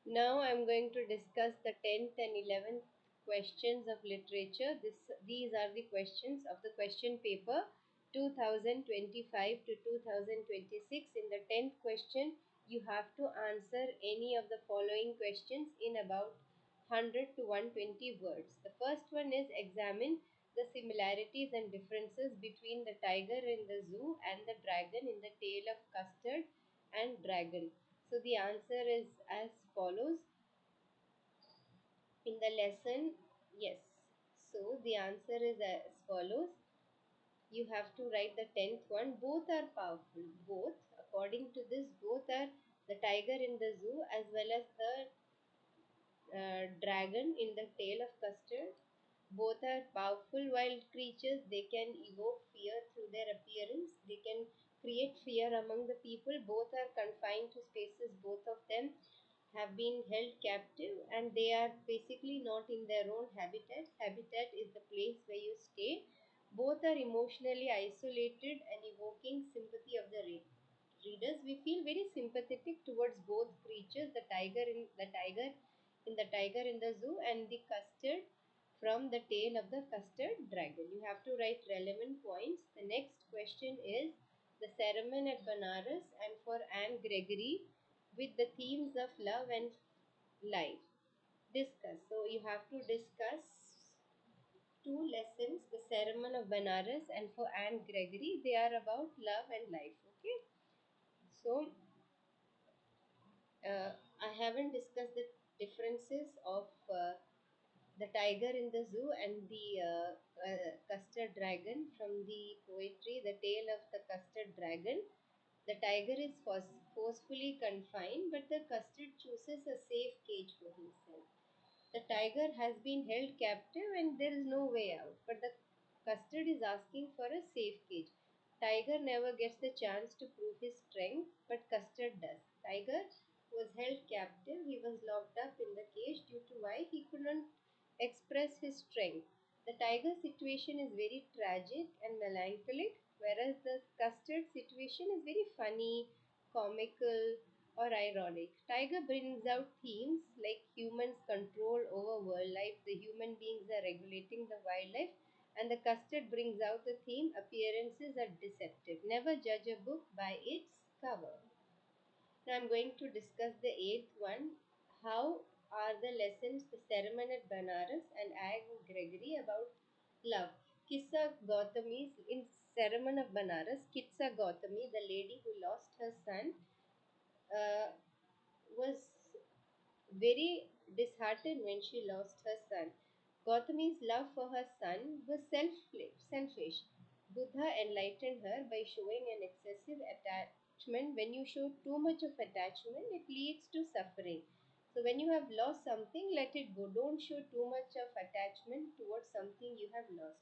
Now I'm going to discuss the 10th and 11th questions of literature. These are the questions of the question paper 2025 to 2026. In the 10th question, you have to answer any of the following questions in about 100 to 120 words. The first one is examine the similarities and differences between the tiger in the zoo and the dragon in the tale of Custard and Dragon. So the answer is as follows in the lesson. Yes. So the answer is as follows. You have to write the 10th one. Both are powerful. Both, according to this, both are the tiger in the zoo as well as the dragon in the tale of Custard. Both are powerful wild creatures. They can evoke fear through their appearance. They can create fear among the people. Both are confined to spaces. Both of them have been held captive and they are basically not in their own habitat. Habitat is the place where you stay. Both are emotionally isolated and evoking sympathy of the readers. We feel very sympathetic towards both creatures, the tiger in the zoo and the custard from the tale of the custard dragon. You have to write relevant points. The next question is the sermon at Banaras and for Anne Gregory with the themes of love and life. Discuss. So you have to discuss two lessons, the sermon of Banaras and for Anne Gregory. They are about love and life. Okay. So I haven't discussed the differences of the tiger in the zoo and the custard dragon from the poetry, the tale of the custard dragon. The tiger is forcefully confined, but the custard chooses a safe cage for himself. The tiger has been held captive and there is no way out, but the custard is asking for a safe cage. Tiger never gets the chance to prove his strength, but Custard does. Tiger was held captive, he was locked up in the cage due to why he could not express his strength. The tiger situation is very tragic and melancholic, whereas the Custard situation is very funny, comical, or ironic. Tiger brings out themes like humans' control over wildlife, the human beings are regulating the wildlife, and the Custard brings out the theme appearances are deceptive. Never judge a book by its cover. Now I'm going to discuss the eighth one. How are the lessons the sermon at Banaras and Ag Gregory about love? Kissa Gautami's in Sermon of Banaras, Kitsa Gautami, the lady who lost her son, uh, was very disheartened when she lost her son. Gautami's love for her son was selfish. Buddha enlightened her by showing an excessive attachment. When you show too much of attachment, it leads to suffering. So, when you have lost something, let it go. Don't show too much of attachment towards something you have lost.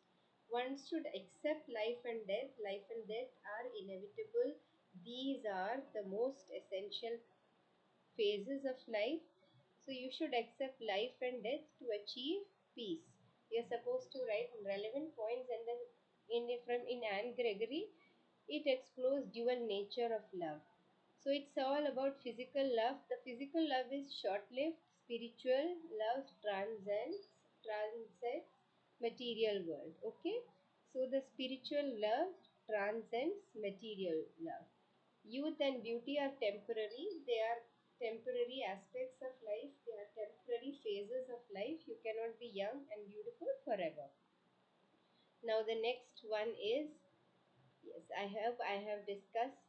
One should accept life and death. Life and death are inevitable. These are the most essential phases of life. So you should accept life and death to achieve peace. You're supposed to write relevant points and then in Anne Gregory, it explores dual nature of love. So it's all about physical love. The physical love is short-lived. Spiritual love transcends material world. Okay. So the spiritual love transcends material love. Youth and beauty are temporary. They are temporary aspects of life. They are temporary phases of life. You cannot be young and beautiful forever. Now the next one is, yes, I have discussed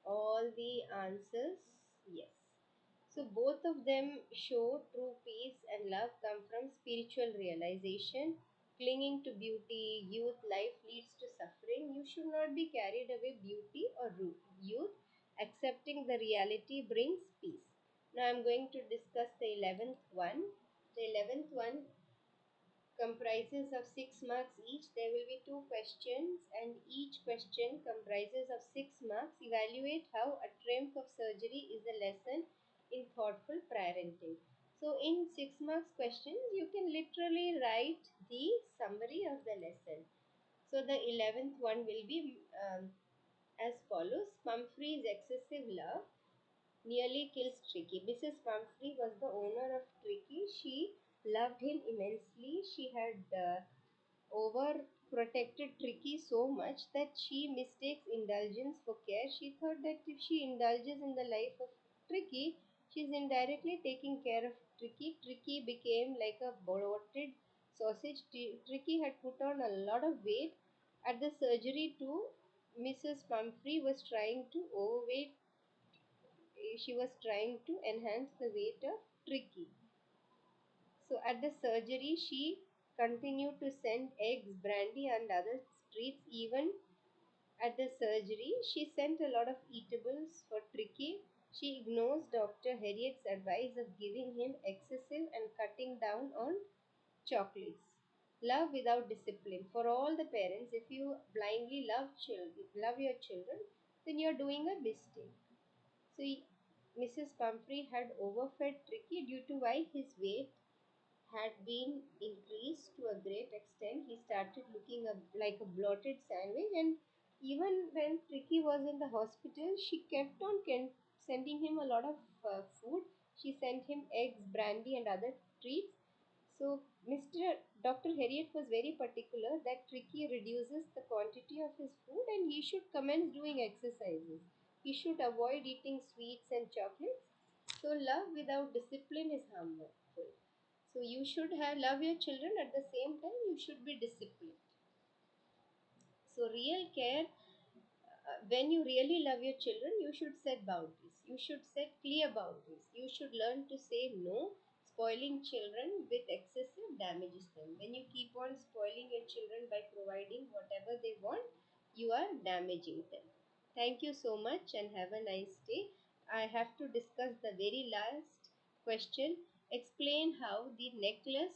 all the answers. Yes. So both of them show true peace and love come from spiritual realization. Clinging to beauty, youth, life leads to suffering. You should not be carried away beauty or youth. Accepting the reality brings peace. Now I'm going to discuss the 11th one. The 11th one comprises of 6 marks each. There will be two questions and each question comprises of 6 marks. Evaluate how a triumph of surgery is a lesson in thoughtful parenting. So in 6 marks questions you can literally write the summary of the lesson. So the 11th one will be as follows. Pumphrey's excessive love nearly kills Tricky. Mrs. Pumphrey was the owner of Tricky. She loved him immensely. She had overprotected Tricky so much that she mistakes indulgence for care. She thought that if she indulges in the life of Tricky, she's indirectly taking care of Tricky. Tricky became like a bloated sausage. Tricky had put on a lot of weight. At the surgery too, Mrs. Pumphrey was trying to overweight. She was trying to enhance the weight of Tricky. So at the surgery, she continued to send eggs, brandy, and other treats. Even at the surgery, she sent a lot of eatables for Tricky. She ignores Dr. Harriet's advice of giving him excessive and cutting down on chocolates. Love without discipline. For all the parents, if you blindly love your children, then you're doing a mistake. So Mrs. Pumphrey had overfed Tricky due to why his weight had been increased to a great extent. He started looking like a bloated sandwich, and even when Tricky was in the hospital, she kept on sending him a lot of food. She sent him eggs, brandy, and other treats. So, Mr. Dr. Harriet was very particular that Tricky reduces the quantity of his food and he should commence doing exercises. He should avoid eating sweets and chocolates. So, love without discipline is harmful. So you should have love your children, at the same time you should be disciplined. So real care, when you really love your children, you should set boundaries. You should set clear boundaries. You should learn to say no. Spoiling children with excessive damages them. When you keep on spoiling your children by providing whatever they want, you are damaging them. Thank you so much and have a nice day. I have to discuss the very last question. Explain how the necklace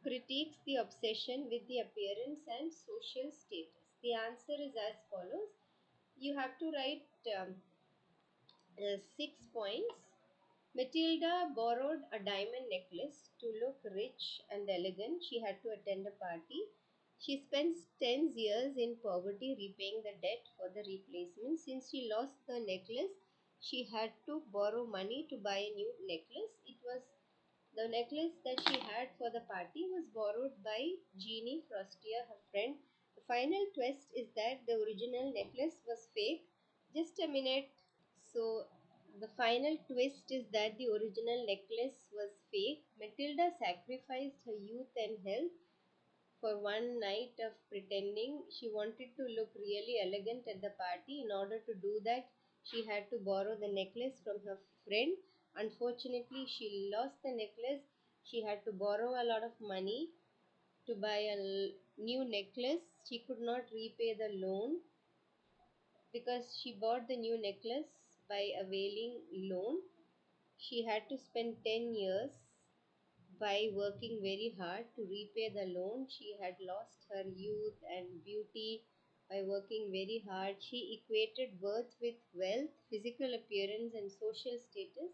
critiques the obsession with the appearance and social status. The answer is as follows. You have to write 6 points. Matilda borrowed a diamond necklace to look rich and elegant. She had to attend a party. She spends 10 years in poverty repaying the debt for the replacement. Since she lost the necklace, she had to borrow money to buy a new necklace. It was the necklace that she had for the party was borrowed by Jeannie Frostia, her friend. The final twist is that the original necklace was fake. Just a minute. So, the final twist is that the original necklace was fake. Matilda sacrificed her youth and health for one night of pretending. She wanted to look really elegant at the party. In order to do that, she had to borrow the necklace from her friend. Unfortunately, she lost the necklace. She had to borrow a lot of money to buy a new necklace. She could not repay the loan because she bought the new necklace by availing loan. She had to spend 10 years by working very hard to repay the loan. She had lost her youth and beauty by working very hard. She equated worth with wealth, physical appearance, and social status.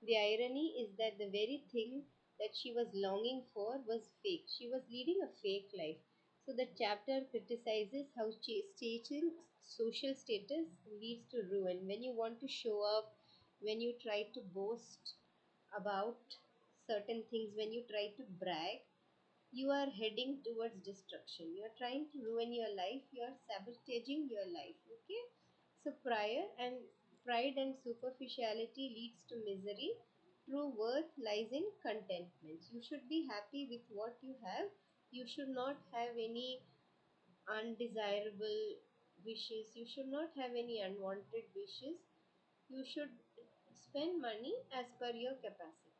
The irony is that the very thing that she was longing for was fake. She was leading a fake life. So the chapter criticizes how chasing social status leads to ruin. When you want to show up, when you try to boast about certain things, when you try to brag, you are heading towards destruction. You are trying to ruin your life, you are sabotaging your life. Okay, so pride and superficiality leads to misery. True worth lies in contentment. You should be happy with what you have. You should not have any undesirable wishes. You should not have any unwanted wishes. You should spend money as per your capacity.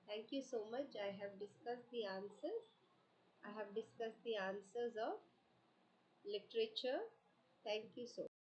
Thank you so much. I have discussed the answers. I have discussed the answers of literature. Thank you so much.